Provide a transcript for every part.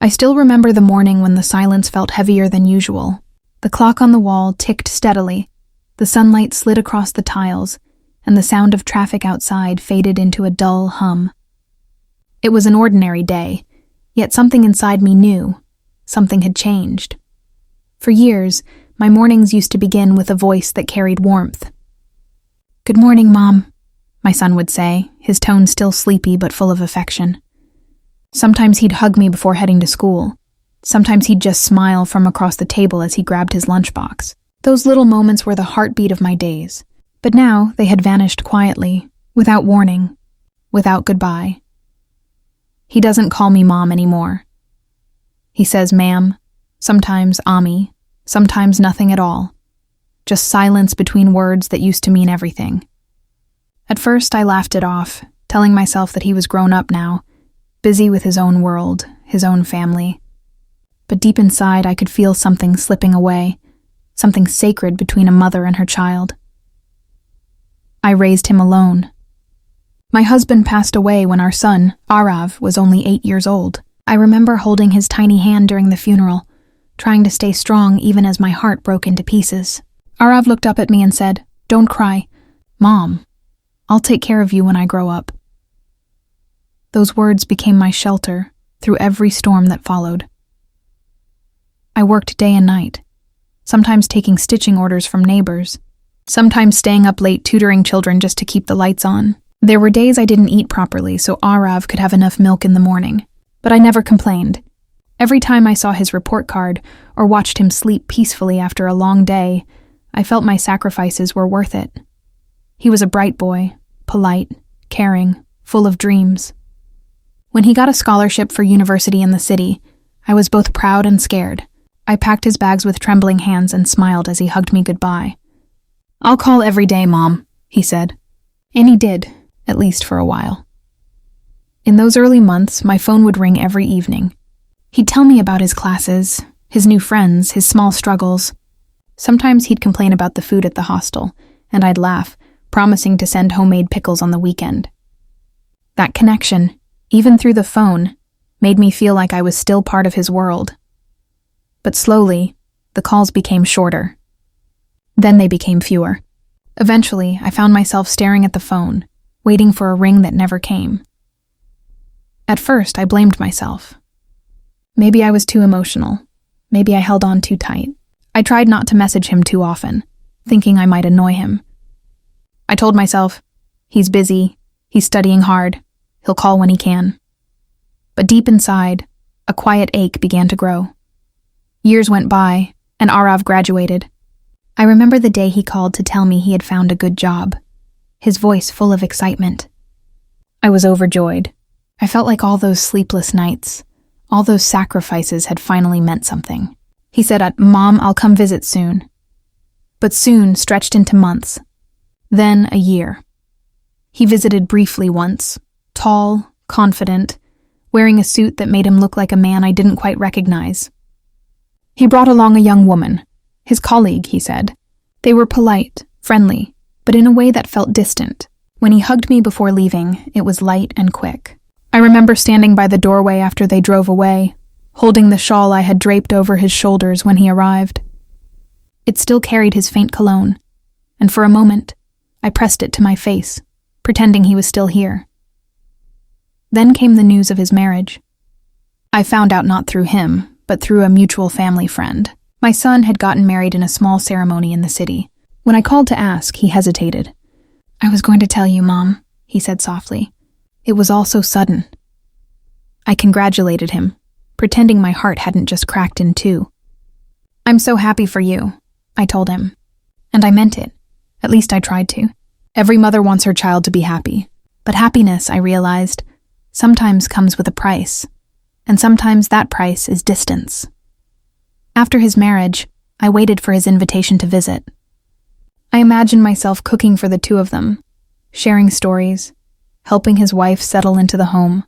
I still remember the morning when the silence felt heavier than usual. The clock on the wall ticked steadily, the sunlight slid across the tiles, and the sound of traffic outside faded into a dull hum. It was an ordinary day, yet something inside me knew. Something had changed. For years, my mornings used to begin with a voice that carried warmth. "Good morning, Mom," my son would say, his tone still sleepy but full of affection. Sometimes he'd hug me before heading to school. Sometimes he'd just smile from across the table as he grabbed his lunchbox. Those little moments were the heartbeat of my days. But now they had vanished quietly, without warning, without goodbye. He doesn't call me Mom anymore. He says ma'am, sometimes Ami, sometimes nothing at all. Just silence between words that used to mean everything. At first I laughed it off, telling myself that he was grown up now, busy with his own world, his own family. But deep inside I could feel something slipping away, something sacred between a mother and her child. I raised him alone. My husband passed away when our son, Arav, was only 8 years old. I remember holding his tiny hand during the funeral, trying to stay strong even as my heart broke into pieces. Arav looked up at me and said, "Don't cry. Mom, I'll take care of you when I grow up." Those words became my shelter through every storm that followed. I worked day and night, sometimes taking stitching orders from neighbors, sometimes staying up late tutoring children just to keep the lights on. There were days I didn't eat properly so Arav could have enough milk in the morning, but I never complained. Every time I saw his report card or watched him sleep peacefully after a long day, I felt my sacrifices were worth it. He was a bright boy, polite, caring, full of dreams. When he got a scholarship for university in the city, I was both proud and scared. I packed his bags with trembling hands and smiled as he hugged me goodbye. "I'll call every day, Mom," he said. And he did, at least for a while. In those early months, my phone would ring every evening. He'd tell me about his classes, his new friends, his small struggles. Sometimes he'd complain about the food at the hostel, and I'd laugh, promising to send homemade pickles on the weekend. That connection, even through the phone, made me feel like I was still part of his world. But slowly, the calls became shorter. Then they became fewer. Eventually, I found myself staring at the phone, waiting for a ring that never came. At first, I blamed myself. Maybe I was too emotional. Maybe I held on too tight. I tried not to message him too often, thinking I might annoy him. I told myself, he's busy, he's studying hard, he'll call when he can. But deep inside, a quiet ache began to grow. Years went by, and Arav graduated. I remember the day he called to tell me he had found a good job, his voice full of excitement. I was overjoyed. I felt like all those sleepless nights, all those sacrifices had finally meant something. He said, "Mom, I'll come visit soon." But soon stretched into months, then a year. He visited briefly once, tall, confident, wearing a suit that made him look like a man I didn't quite recognize. He brought along a young woman, his colleague, he said. They were polite, friendly, but in a way that felt distant. When he hugged me before leaving, it was light and quick. I remember standing by the doorway after they drove away, holding the shawl I had draped over his shoulders when he arrived. It still carried his faint cologne, and for a moment, I pressed it to my face, pretending he was still here. Then came the news of his marriage. I found out not through him, but through a mutual family friend. My son had gotten married in a small ceremony in the city. When I called to ask, he hesitated. "I was going to tell you, Mom," he said softly. "It was all so sudden." I congratulated him, pretending my heart hadn't just cracked in two. "I'm so happy for you," I told him. And I meant it. At least I tried to. Every mother wants her child to be happy. But happiness, I realized, sometimes comes with a price. And sometimes that price is distance. After his marriage, I waited for his invitation to visit. I imagined myself cooking for the two of them, sharing stories, helping his wife settle into the home.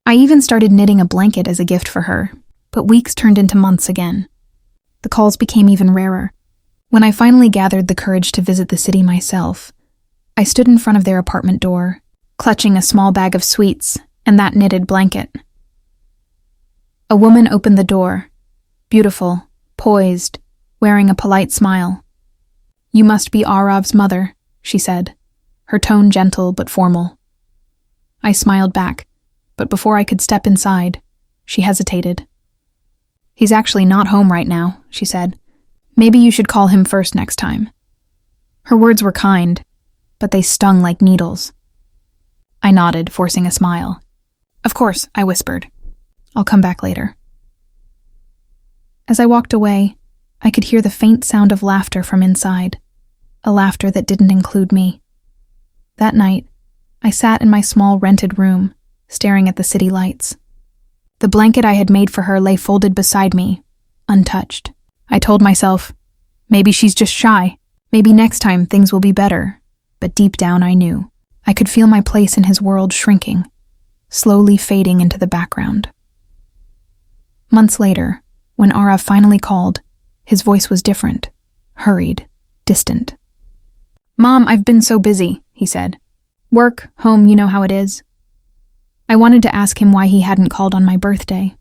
I even started knitting a blanket as a gift for her, but weeks turned into months again. The calls became even rarer. When I finally gathered the courage to visit the city myself, I stood in front of their apartment door, clutching a small bag of sweets and that knitted blanket. A woman opened the door, beautiful, poised, wearing a polite smile. "You must be Arav's mother," she said, her tone gentle but formal. I smiled back, but before I could step inside, she hesitated. "He's actually not home right now," she said. "Maybe you should call him first next time." Her words were kind, but they stung like needles. I nodded, forcing a smile. "Of course," I whispered. "I'll come back later." As I walked away, I could hear the faint sound of laughter from inside, a laughter that didn't include me. That night, I sat in my small rented room, staring at the city lights. The blanket I had made for her lay folded beside me, untouched. I told myself, maybe she's just shy. Maybe next time things will be better. But deep down I knew. I could feel my place in his world shrinking, slowly fading into the background. Months later, when Arav finally called, his voice was different, hurried, distant. "Mom, I've been so busy," he said. "Work, home, you know how it is." I wanted to ask him why he hadn't called on my birthday.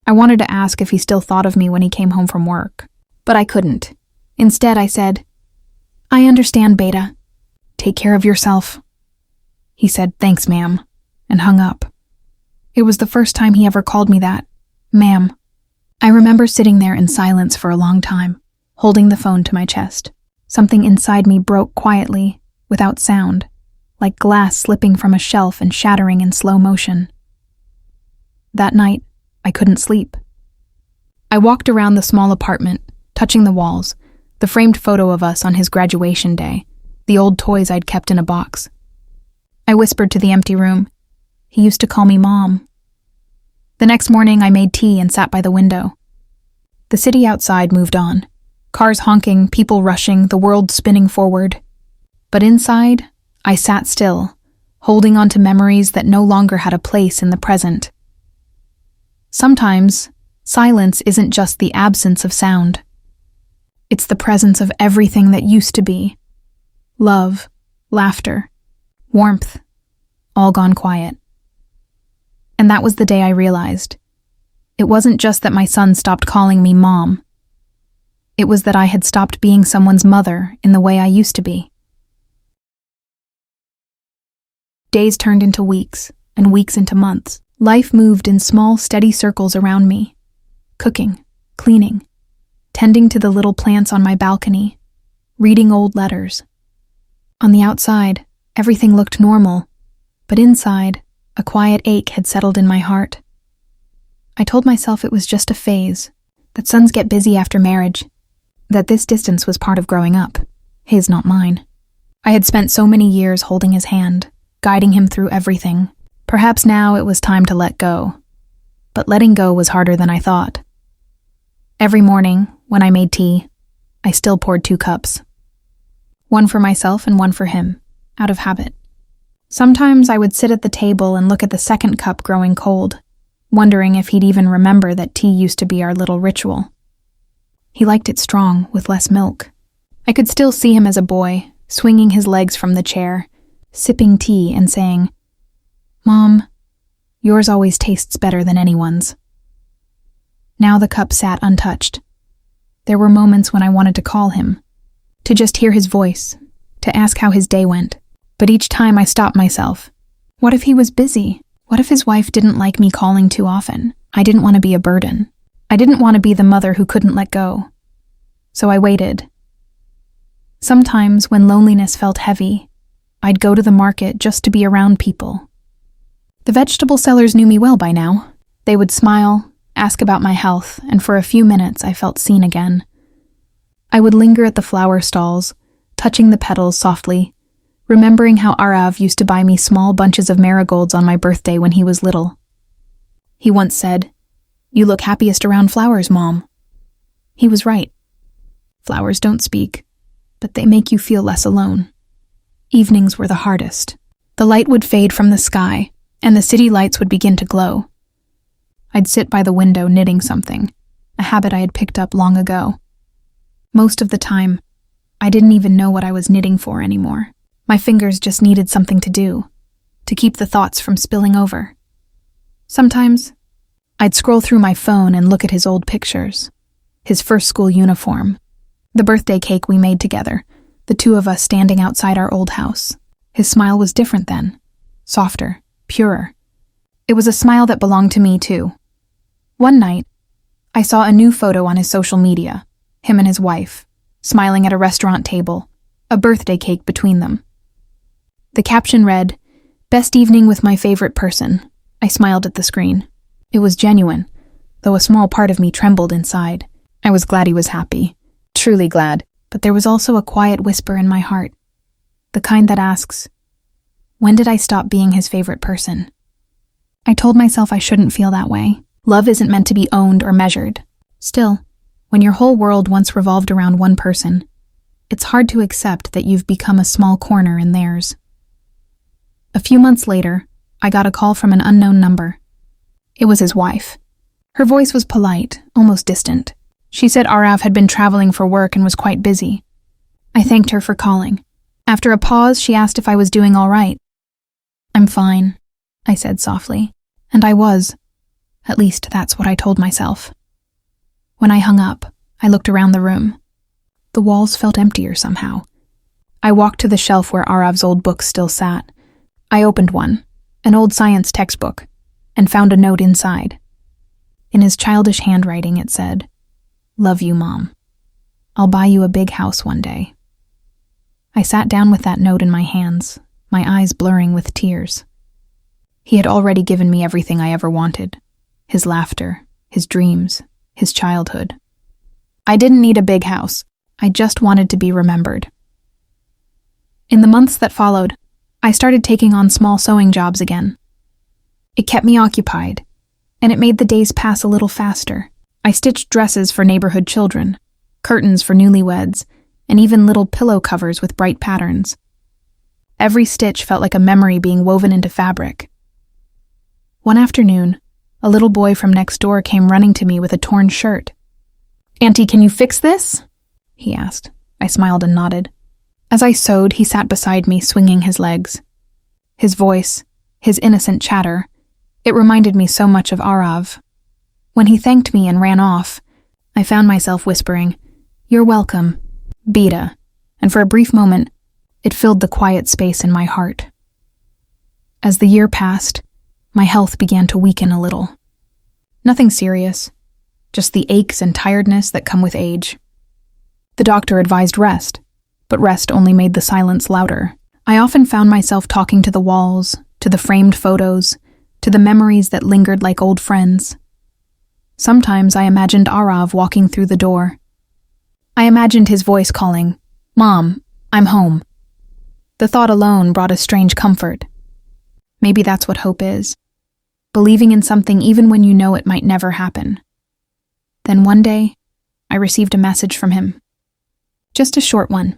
I wanted to ask if he still thought of me when he came home from work, but I couldn't. Instead, I said, "I understand, Beta. Take care of yourself." He said, "Thanks, ma'am," and hung up. It was the first time he ever called me that, ma'am. I remember sitting there in silence for a long time, holding the phone to my chest. Something inside me broke quietly, without sound, like glass slipping from a shelf and shattering in slow motion. That night, I couldn't sleep. I walked around the small apartment, touching the walls, the framed photo of us on his graduation day, the old toys I'd kept in a box. I whispered to the empty room, "He used to call me Mom." The next morning, I made tea and sat by the window. The city outside moved on, cars honking, people rushing, the world spinning forward. But inside, I sat still, holding on to memories that no longer had a place in the present. Sometimes, silence isn't just the absence of sound. It's the presence of everything that used to be. Love, laughter, warmth, all gone quiet. And that was the day I realized. It wasn't just that my son stopped calling me Mom. It was that I had stopped being someone's mother in the way I used to be. Days turned into weeks, and weeks into months. Life moved in small, steady circles around me. Cooking, cleaning, tending to the little plants on my balcony, reading old letters. On the outside, everything looked normal, but inside, a quiet ache had settled in my heart. I told myself it was just a phase, that sons get busy after marriage, that this distance was part of growing up, his, not mine. I had spent so many years holding his hand, guiding him through everything. Perhaps now it was time to let go. But letting go was harder than I thought. Every morning, when I made tea, I still poured 2 cups. One for myself and one for him, out of habit. Sometimes I would sit at the table and look at the second cup growing cold, wondering if he'd even remember that tea used to be our little ritual. He liked it strong, with less milk. I could still see him as a boy, swinging his legs from the chair, sipping tea and saying, "Mom, yours always tastes better than anyone's." Now the cup sat untouched. There were moments when I wanted to call him, to just hear his voice, to ask how his day went. But each time I stopped myself. What if he was busy? What if his wife didn't like me calling too often? I didn't want to be a burden. I didn't want to be the mother who couldn't let go. So I waited. Sometimes, when loneliness felt heavy, I'd go to the market just to be around people. The vegetable sellers knew me well by now. They would smile, ask about my health, and for a few minutes I felt seen again. I would linger at the flower stalls, touching the petals softly, remembering how Arav used to buy me small bunches of marigolds on my birthday when he was little. He once said, "You look happiest around flowers, Mom." He was right. Flowers don't speak, but they make you feel less alone. Evenings were the hardest. The light would fade from the sky, and the city lights would begin to glow. I'd sit by the window knitting something, a habit I had picked up long ago. Most of the time, I didn't even know what I was knitting for anymore. My fingers just needed something to do, to keep the thoughts from spilling over. Sometimes, I'd scroll through my phone and look at his old pictures. His first school uniform. The birthday cake we made together. The two of us standing outside our old house. His smile was different then. Softer, purer. It was a smile that belonged to me too. One night, I saw a new photo on his social media. Him and his wife, smiling at a restaurant table, a birthday cake between them. The caption read, "Best evening with my favorite person." I smiled at the screen. It was genuine, though a small part of me trembled inside. I was glad he was happy. Truly glad. But there was also a quiet whisper in my heart. The kind that asks, when did I stop being his favorite person? I told myself I shouldn't feel that way. Love isn't meant to be owned or measured. Still, when your whole world once revolved around one person, it's hard to accept that you've become a small corner in theirs. A few months later, I got a call from an unknown number. It was his wife. Her voice was polite, almost distant. She said Arav had been traveling for work and was quite busy. I thanked her for calling. After a pause, she asked if I was doing all right. "I'm fine," I said softly. And I was. At least that's what I told myself. When I hung up, I looked around the room. The walls felt emptier somehow. I walked to the shelf where Arav's old books still sat. I opened one, an old science textbook, and found a note inside. In his childish handwriting it said, "Love you, Mom. I'll buy you a big house one day." I sat down with that note in my hands, my eyes blurring with tears. He had already given me everything I ever wanted. His laughter, his dreams, his childhood. I didn't need a big house. I just wanted to be remembered. In the months that followed, I started taking on small sewing jobs again. It kept me occupied, and it made the days pass a little faster. I stitched dresses for neighborhood children, curtains for newlyweds, and even little pillow covers with bright patterns. Every stitch felt like a memory being woven into fabric. One afternoon, a little boy from next door came running to me with a torn shirt. "Auntie, can you fix this?" he asked. I smiled and nodded. As I sewed, he sat beside me, swinging his legs. His voice, his innocent chatter, it reminded me so much of Arav. When he thanked me and ran off, I found myself whispering, "You're welcome, Beta," and for a brief moment, it filled the quiet space in my heart. As the year passed, my health began to weaken a little. Nothing serious, just the aches and tiredness that come with age. The doctor advised rest, but rest only made the silence louder. I often found myself talking to the walls, to the framed photos, to the memories that lingered like old friends. Sometimes I imagined Arav walking through the door. I imagined his voice calling, "Mom, I'm home." The thought alone brought a strange comfort. Maybe that's what hope is. Believing in something even when you know it might never happen. Then one day, I received a message from him. Just a short one.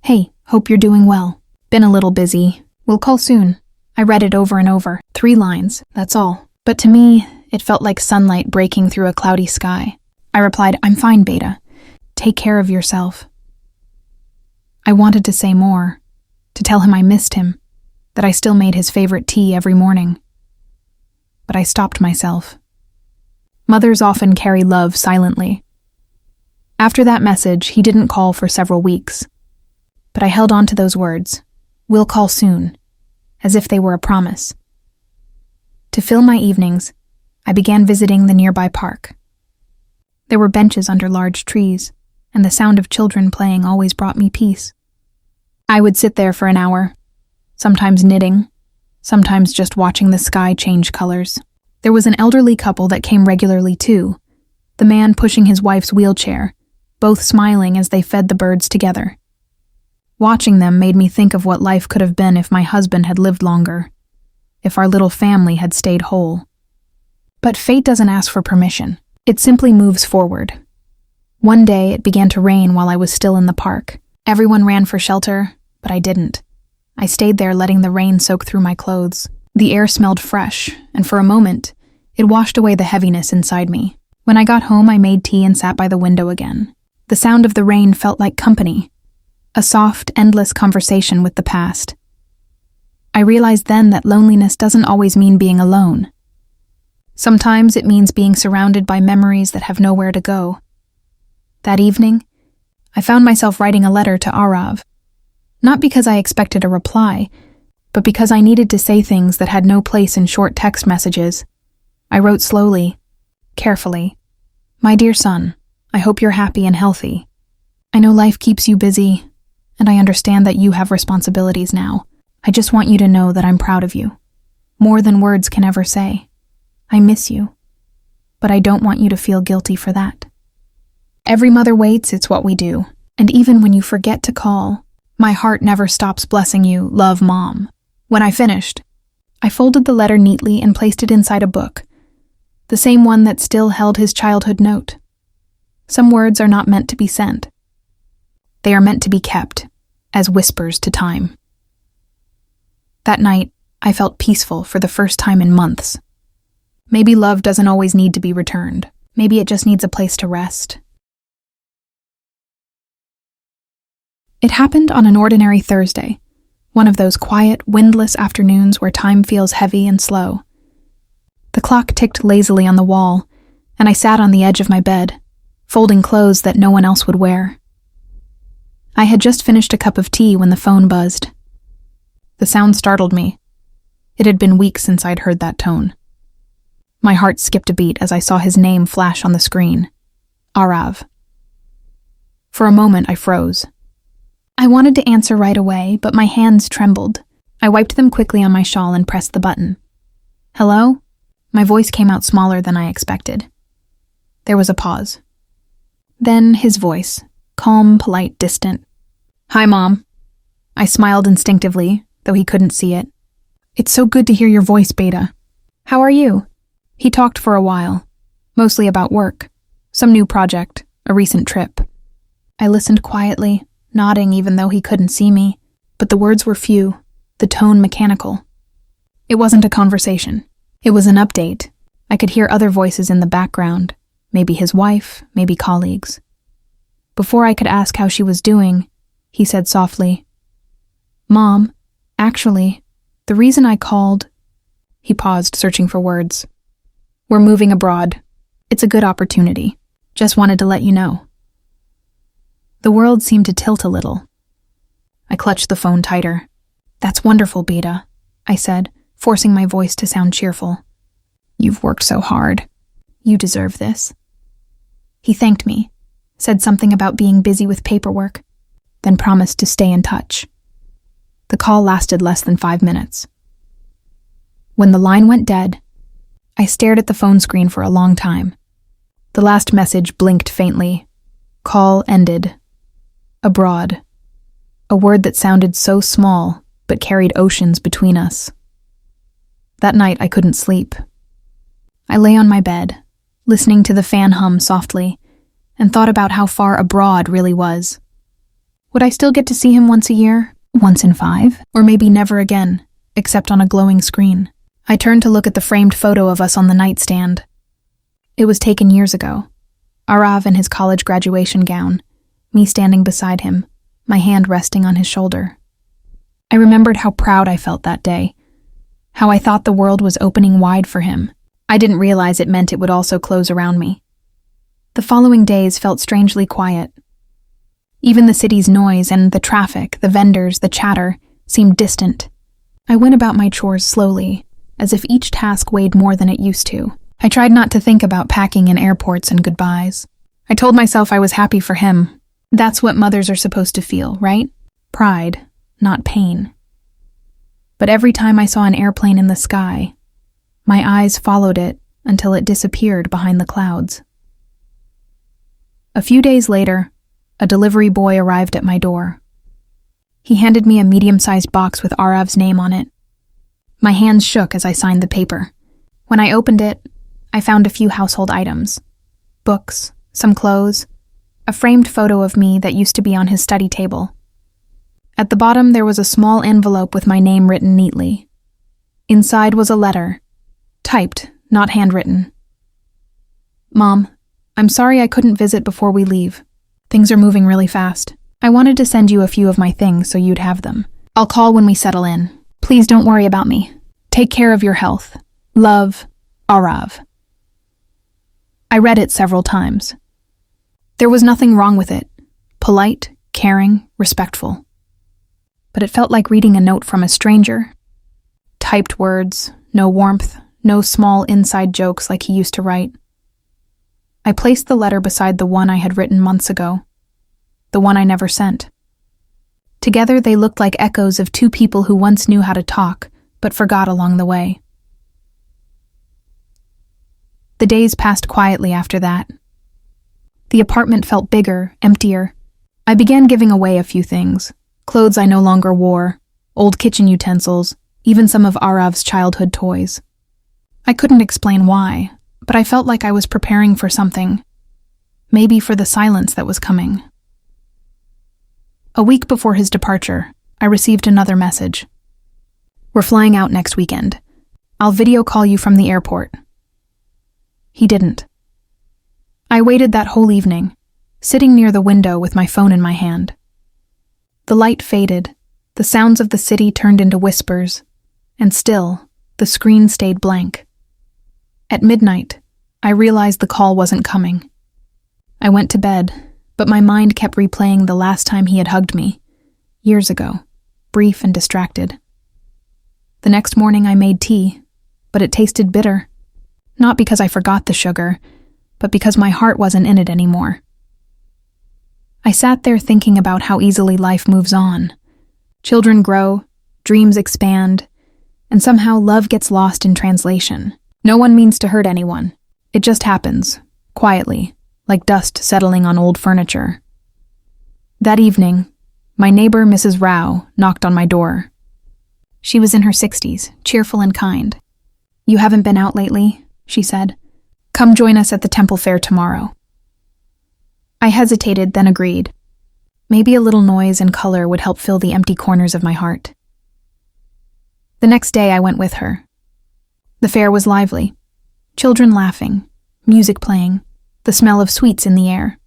"Hey, hope you're doing well. Been a little busy. We'll call soon." I read it over and over. 3 lines, that's all. But to me, it felt like sunlight breaking through a cloudy sky. I replied, "I'm fine, Beta. Take care of yourself." I wanted to say more, to tell him I missed him, that I still made his favorite tea every morning. But I stopped myself. Mothers often carry love silently. After that message, he didn't call for several weeks. But I held on to those words, "We'll call soon," as if they were a promise. To fill my evenings, I began visiting the nearby park. There were benches under large trees, and the sound of children playing always brought me peace. I would sit there for an hour, sometimes knitting, sometimes just watching the sky change colors. There was an elderly couple that came regularly too, the man pushing his wife's wheelchair, both smiling as they fed the birds together. Watching them made me think of what life could have been if my husband had lived longer, if our little family had stayed whole. But fate doesn't ask for permission. It simply moves forward. One day it began to rain while I was still in the park. Everyone ran for shelter, but I didn't. I stayed there letting the rain soak through my clothes. The air smelled fresh, and for a moment, it washed away the heaviness inside me. When I got home, I made tea and sat by the window again. The sound of the rain felt like company, a soft, endless conversation with the past. I realized then that loneliness doesn't always mean being alone. Sometimes it means being surrounded by memories that have nowhere to go. That evening, I found myself writing a letter to Arav. Not because I expected a reply, but because I needed to say things that had no place in short text messages. I wrote slowly, carefully. My dear son, I hope you're happy and healthy. I know life keeps you busy, and I understand that you have responsibilities now. I just want you to know that I'm proud of you. More than words can ever say. I miss you, but I don't want you to feel guilty for that. Every mother waits, it's what we do. And even when you forget to call, my heart never stops blessing you, love, Mom. When I finished, I folded the letter neatly and placed it inside a book, the same one that still held his childhood note. Some words are not meant to be sent. They are meant to be kept, as whispers to time. That night, I felt peaceful for the first time in months. Maybe love doesn't always need to be returned. Maybe it just needs a place to rest. It happened on an ordinary Thursday, one of those quiet, windless afternoons where time feels heavy and slow. The clock ticked lazily on the wall, and I sat on the edge of my bed, folding clothes that no one else would wear. I had just finished a cup of tea when the phone buzzed. The sound startled me. It had been weeks since I'd heard that tone. My heart skipped a beat as I saw his name flash on the screen. Arav. For a moment, I froze. I wanted to answer right away, but my hands trembled. I wiped them quickly on my shawl and pressed the button. Hello? My voice came out smaller than I expected. There was a pause. Then his voice, calm, polite, distant. Hi, Mom. I smiled instinctively, though he couldn't see it. It's so good to hear your voice, Beta. How are you? He talked for a while, mostly about work, some new project, a recent trip. I listened quietly, nodding even though he couldn't see me, but the words were few, the tone mechanical. It wasn't a conversation. It was an update. I could hear other voices in the background, maybe his wife, maybe colleagues. Before I could ask how she was doing, he said softly, Mom, actually, the reason I called... He paused, searching for words. We're moving abroad. It's a good opportunity. Just wanted to let you know. The world seemed to tilt a little. I clutched the phone tighter. That's wonderful, Beta, I said, forcing my voice to sound cheerful. You've worked so hard. You deserve this. He thanked me, said something about being busy with paperwork, then promised to stay in touch. The call lasted less than 5 minutes. When the line went dead, I stared at the phone screen for a long time. The last message blinked faintly. Call ended. Abroad. A word that sounded so small, but carried oceans between us. That night I couldn't sleep. I lay on my bed, listening to the fan hum softly, and thought about how far abroad really was. Would I still get to see him once a year? Once in 5? Or maybe never again, except on a glowing screen? I turned to look at the framed photo of us on the nightstand. It was taken years ago. Arav in his college graduation gown, me standing beside him, my hand resting on his shoulder. I remembered how proud I felt that day, how I thought the world was opening wide for him. I didn't realize it meant it would also close around me. The following days felt strangely quiet. Even the city's noise and the traffic, the vendors, the chatter, seemed distant. I went about my chores slowly, as if each task weighed more than it used to. I tried not to think about packing in airports and goodbyes. I told myself I was happy for him. That's what mothers are supposed to feel, right? Pride, not pain. But every time I saw an airplane in the sky, my eyes followed it until it disappeared behind the clouds. A few days later, a delivery boy arrived at my door. He handed me a medium-sized box with Arav's name on it. My hands shook as I signed the paper. When I opened it, I found a few household items. Books, some clothes, a framed photo of me that used to be on his study table. At the bottom there was a small envelope with my name written neatly. Inside was a letter, typed, not handwritten. Mom, I'm sorry I couldn't visit before we leave. Things are moving really fast. I wanted to send you a few of my things so you'd have them. I'll call when we settle in. Please don't worry about me. Take care of your health. Love, Arav. I read it several times. There was nothing wrong with it. Polite, caring, respectful. But it felt like reading a note from a stranger. Typed words, no warmth, no small inside jokes like he used to write. I placed the letter beside the one I had written months ago, the one I never sent. Together they looked like echoes of two people who once knew how to talk, but forgot along the way. The days passed quietly after that. The apartment felt bigger, emptier. I began giving away a few things. Clothes I no longer wore, old kitchen utensils, even some of Arav's childhood toys. I couldn't explain why, but I felt like I was preparing for something. Maybe for the silence that was coming. A week before his departure, I received another message. "We're flying out next weekend. I'll video call you from the airport." He didn't. I waited that whole evening, sitting near the window with my phone in my hand. The light faded, the sounds of the city turned into whispers, and still, the screen stayed blank. At midnight, I realized the call wasn't coming. I went to bed, but my mind kept replaying the last time he had hugged me, years ago, brief and distracted. The next morning I made tea, but it tasted bitter. Not because I forgot the sugar, but because my heart wasn't in it anymore. I sat there thinking about how easily life moves on. Children grow, dreams expand, and somehow love gets lost in translation. No one means to hurt anyone. It just happens, quietly, like dust settling on old furniture. That evening, my neighbor, Mrs. Rao, knocked on my door. She was in her 60s, cheerful and kind. "You haven't been out lately?" she said. "Come join us at the temple fair tomorrow." I hesitated, then agreed. Maybe a little noise and color would help fill the empty corners of my heart. The next day I went with her. The fair was lively. Children laughing, music playing, the smell of sweets in the air.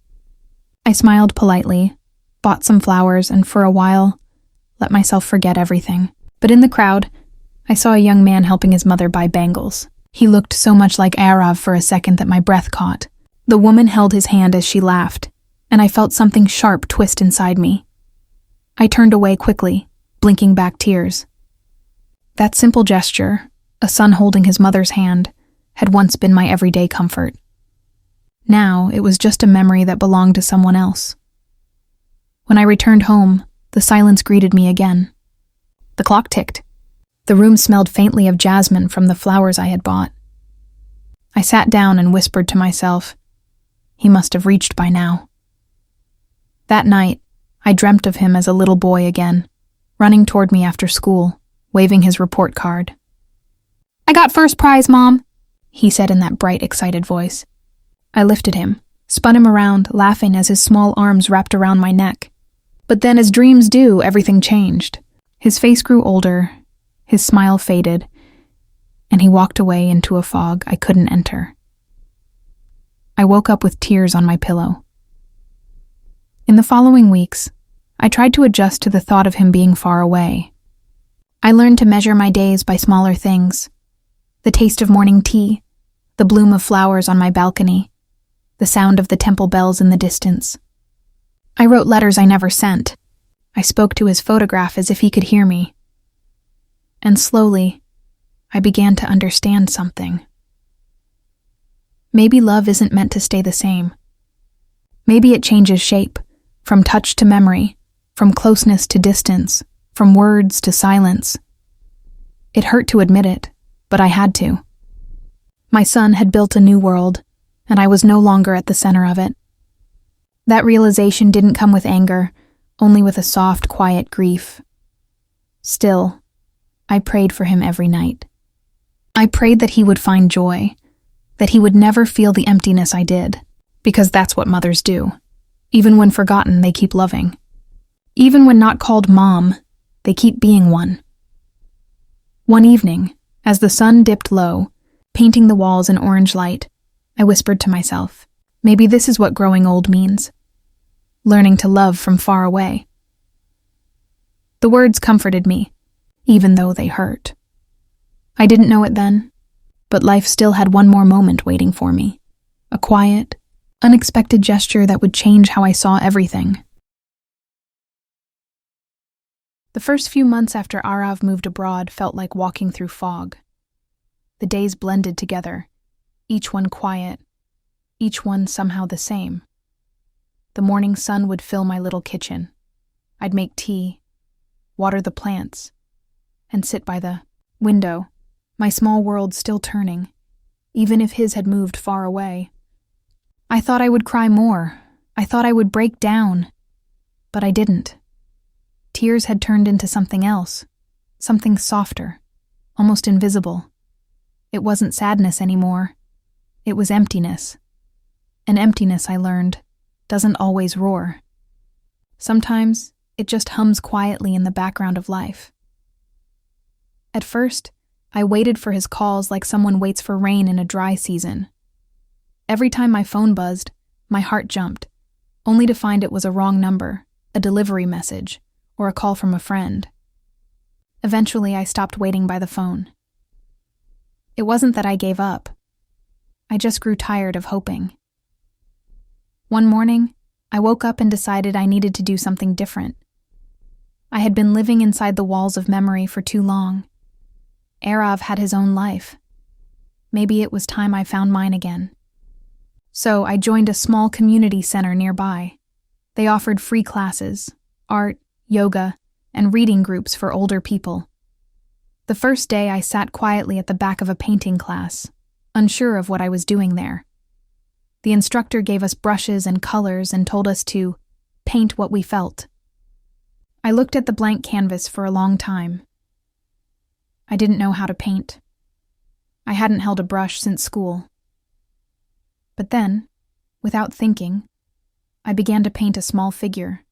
I smiled politely, bought some flowers, and for a while, let myself forget everything. But in the crowd, I saw a young man helping his mother buy bangles. He looked so much like Arav for a second that my breath caught. The woman held his hand as she laughed, and I felt something sharp twist inside me. I turned away quickly, blinking back tears. That simple gesture, a son holding his mother's hand, had once been my everyday comfort. Now it was just a memory that belonged to someone else. When I returned home, the silence greeted me again. The clock ticked. The room smelled faintly of jasmine from the flowers I had bought. I sat down and whispered to myself, he must have reached by now. That night, I dreamt of him as a little boy again, running toward me after school, waving his report card. "I got first prize, Mom," he said in that bright, excited voice. I lifted him, spun him around, laughing as his small arms wrapped around my neck. But then, as dreams do, everything changed. His face grew older, his smile faded, and he walked away into a fog I couldn't enter. I woke up with tears on my pillow. In the following weeks, I tried to adjust to the thought of him being far away. I learned to measure my days by smaller things. The taste of morning tea, the bloom of flowers on my balcony, the sound of the temple bells in the distance. I wrote letters I never sent. I spoke to his photograph as if he could hear me. And slowly, I began to understand something. Maybe love isn't meant to stay the same. Maybe it changes shape, from touch to memory, from closeness to distance, from words to silence. It hurt to admit it, but I had to. My son had built a new world, and I was no longer at the center of it. That realization didn't come with anger, only with a soft, quiet grief. Still, I prayed for him every night. I prayed that he would find joy, that he would never feel the emptiness I did, because that's what mothers do. Even when forgotten, they keep loving. Even when not called Mom, they keep being one. One evening, as the sun dipped low, painting the walls in orange light, I whispered to myself, maybe this is what growing old means. Learning to love from far away. The words comforted me, even though they hurt. I didn't know it then, but life still had one more moment waiting for me. A quiet, unexpected gesture that would change how I saw everything. The first few months after Arav moved abroad felt like walking through fog. The days blended together, each one quiet, each one somehow the same. The morning sun would fill my little kitchen. I'd make tea, water the plants, and sit by the window, my small world still turning, even if his had moved far away. I thought I would cry more. I thought I would break down. But I didn't. Tears had turned into something else, something softer, almost invisible. It wasn't sadness anymore. It was emptiness. And emptiness, I learned, doesn't always roar. Sometimes it just hums quietly in the background of life. At first, I waited for his calls like someone waits for rain in a dry season. Every time my phone buzzed, my heart jumped, only to find it was a wrong number, a delivery message, or a call from a friend. Eventually, I stopped waiting by the phone. It wasn't that I gave up. I just grew tired of hoping. One morning, I woke up and decided I needed to do something different. I had been living inside the walls of memory for too long. Arav had his own life. Maybe it was time I found mine again. So I joined a small community center nearby. They offered free classes, art, yoga, and reading groups for older people. The first day I sat quietly at the back of a painting class, unsure of what I was doing there. The instructor gave us brushes and colors and told us to paint what we felt. I looked at the blank canvas for a long time. I didn't know how to paint. I hadn't held a brush since school. But then, without thinking, I began to paint a small figure.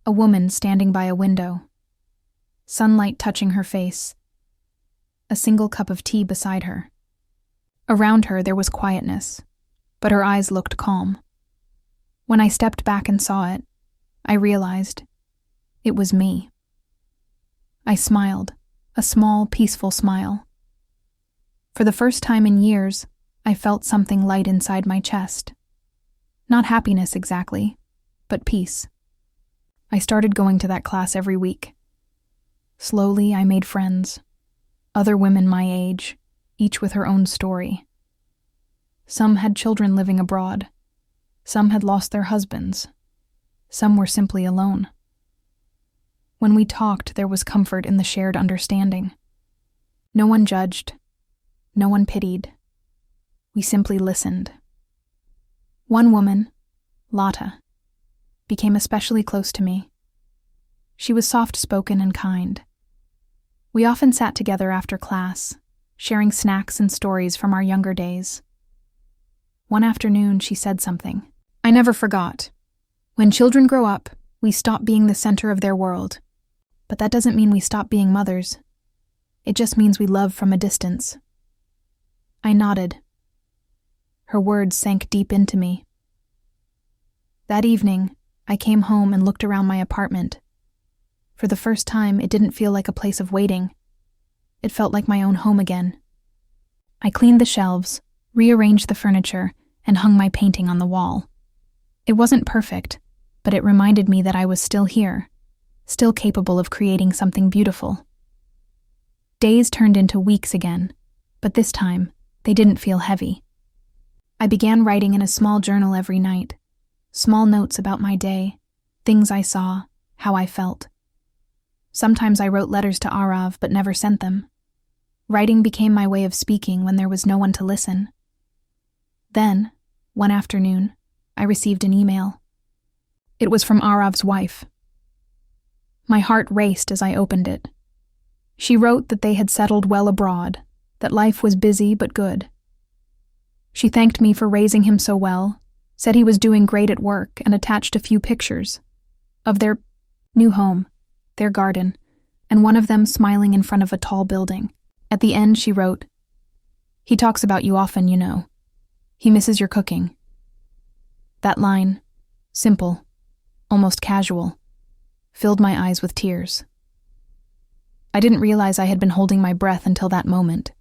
A woman standing by a window. Sunlight touching her face. A single cup of tea beside her. Around her there was quietness, but her eyes looked calm. When I stepped back and saw it, I realized it was me. I smiled, a small, peaceful smile. For the first time in years, I felt something light inside my chest. Not happiness exactly, but peace. I started going to that class every week. Slowly, I made friends. Other women my age, each with her own story. Some had children living abroad. Some had lost their husbands. Some were simply alone. When we talked, there was comfort in the shared understanding. No one judged. No one pitied. We simply listened. One woman, Lotta, became especially close to me. She was soft-spoken and kind. We often sat together after class, sharing snacks and stories from our younger days. One afternoon, she said something I never forgot. When children grow up, we stop being the center of their world. But that doesn't mean we stop being mothers. It just means we love from a distance. I nodded. Her words sank deep into me. That evening, I came home and looked around my apartment. For the first time, it didn't feel like a place of waiting. It felt like my own home again. I cleaned the shelves, rearranged the furniture, and hung my painting on the wall. It wasn't perfect, but it reminded me that I was still here, still capable of creating something beautiful. Days turned into weeks again, but this time, they didn't feel heavy. I began writing in a small journal every night, small notes about my day, things I saw, how I felt. Sometimes I wrote letters to Arav but never sent them. Writing became my way of speaking when there was no one to listen. Then, one afternoon, I received an email. It was from Arav's wife. My heart raced as I opened it. She wrote that they had settled well abroad, that life was busy but good. She thanked me for raising him so well, said he was doing great at work, and attached a few pictures of their new home, their garden, and one of them smiling in front of a tall building. At the end, she wrote, "He talks about you often, you know. He misses your cooking." That line, simple, almost casual, filled my eyes with tears. I didn't realize I had been holding my breath until that moment.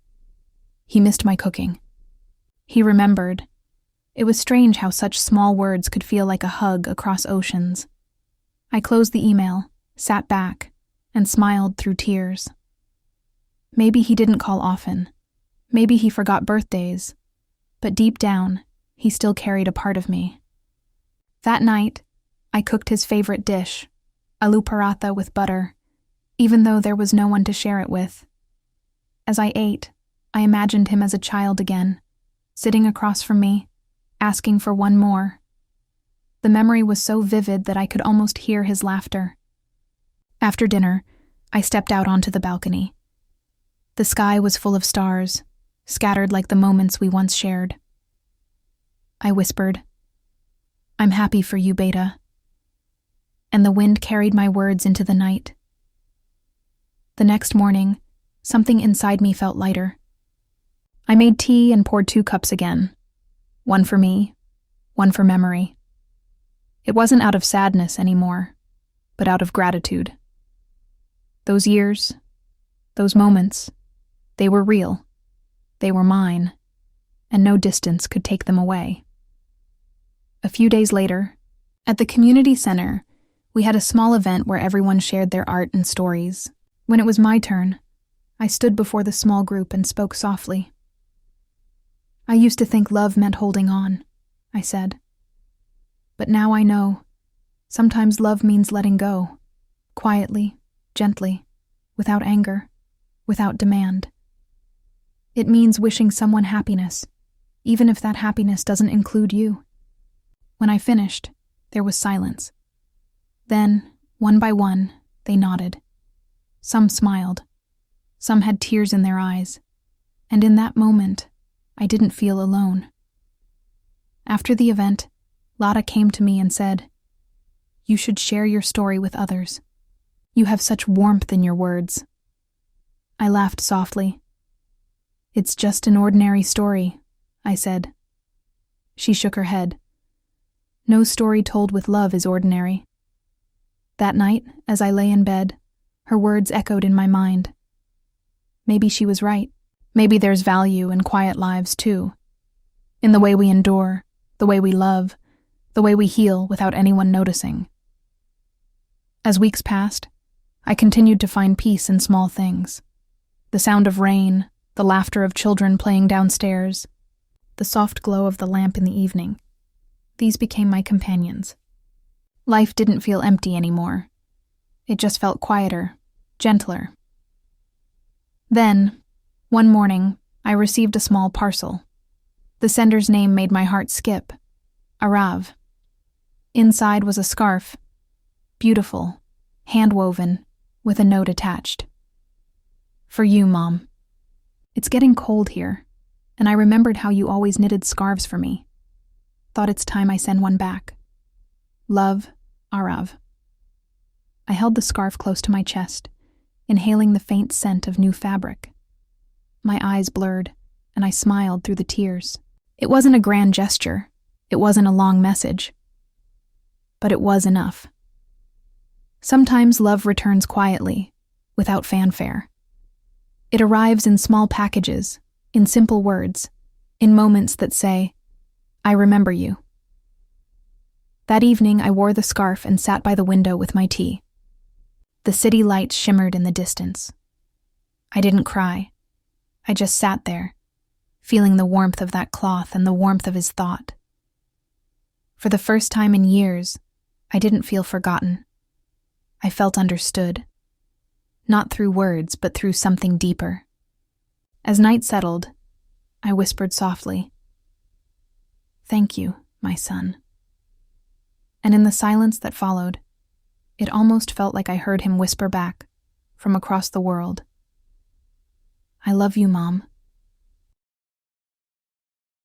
He missed my cooking. He remembered. It was strange how such small words could feel like a hug across oceans. I closed the email, sat back, and smiled through tears. Maybe he didn't call often. Maybe he forgot birthdays. But deep down, he still carried a part of me. That night, I cooked his favorite dish, aloo paratha with butter, even though there was no one to share it with. As I ate, I imagined him as a child again, sitting across from me, asking for one more. The memory was so vivid that I could almost hear his laughter. After dinner, I stepped out onto the balcony. The sky was full of stars, scattered like the moments we once shared. I whispered, "I'm happy for you, Beta." And the wind carried my words into the night. The next morning, something inside me felt lighter. I made tea and poured 2 cups again. One for me, one for memory. It wasn't out of sadness anymore, but out of gratitude. Those years, those moments, they were real. They were mine, and no distance could take them away. A few days later, at the community center, we had a small event where everyone shared their art and stories. When it was my turn, I stood before the small group and spoke softly. "I used to think love meant holding on," I said. "But now I know. Sometimes love means letting go, quietly, gently, without anger, without demand. It means wishing someone happiness, even if that happiness doesn't include you." When I finished, there was silence. Then, one by one, they nodded. Some smiled. Some had tears in their eyes. And in that moment, I didn't feel alone. After the event, Lada came to me and said, "You should share your story with others. You have such warmth in your words." I laughed softly. "It's just an ordinary story," I said. She shook her head. "No story told with love is ordinary." That night, as I lay in bed, her words echoed in my mind. Maybe she was right. Maybe there's value in quiet lives too. In the way we endure, the way we love, the way we heal without anyone noticing. As weeks passed, I continued to find peace in small things. The sound of rain, the laughter of children playing downstairs, the soft glow of the lamp in the evening. These became my companions. Life didn't feel empty anymore. It just felt quieter, gentler. Then, one morning, I received a small parcel. The sender's name made my heart skip. Arav. Inside was a scarf. Beautiful, hand-woven, with a note attached. "For you, Mom. It's getting cold here, and I remembered how you always knitted scarves for me. Thought it's time I send one back. Love, Arav." I held the scarf close to my chest, inhaling the faint scent of new fabric. My eyes blurred, and I smiled through the tears. It wasn't a grand gesture. It wasn't a long message. But it was enough. Sometimes love returns quietly, without fanfare. It arrives in small packages, in simple words, in moments that say, "I remember you." That evening, I wore the scarf and sat by the window with my tea. The city lights shimmered in the distance. I didn't cry. I just sat there, feeling the warmth of that cloth and the warmth of his thought. For the first time in years, I didn't feel forgotten. I felt understood. Not through words, but through something deeper. As night settled, I whispered softly, "Thank you, my son." And in the silence that followed, it almost felt like I heard him whisper back, from across the world, "I love you, Mom."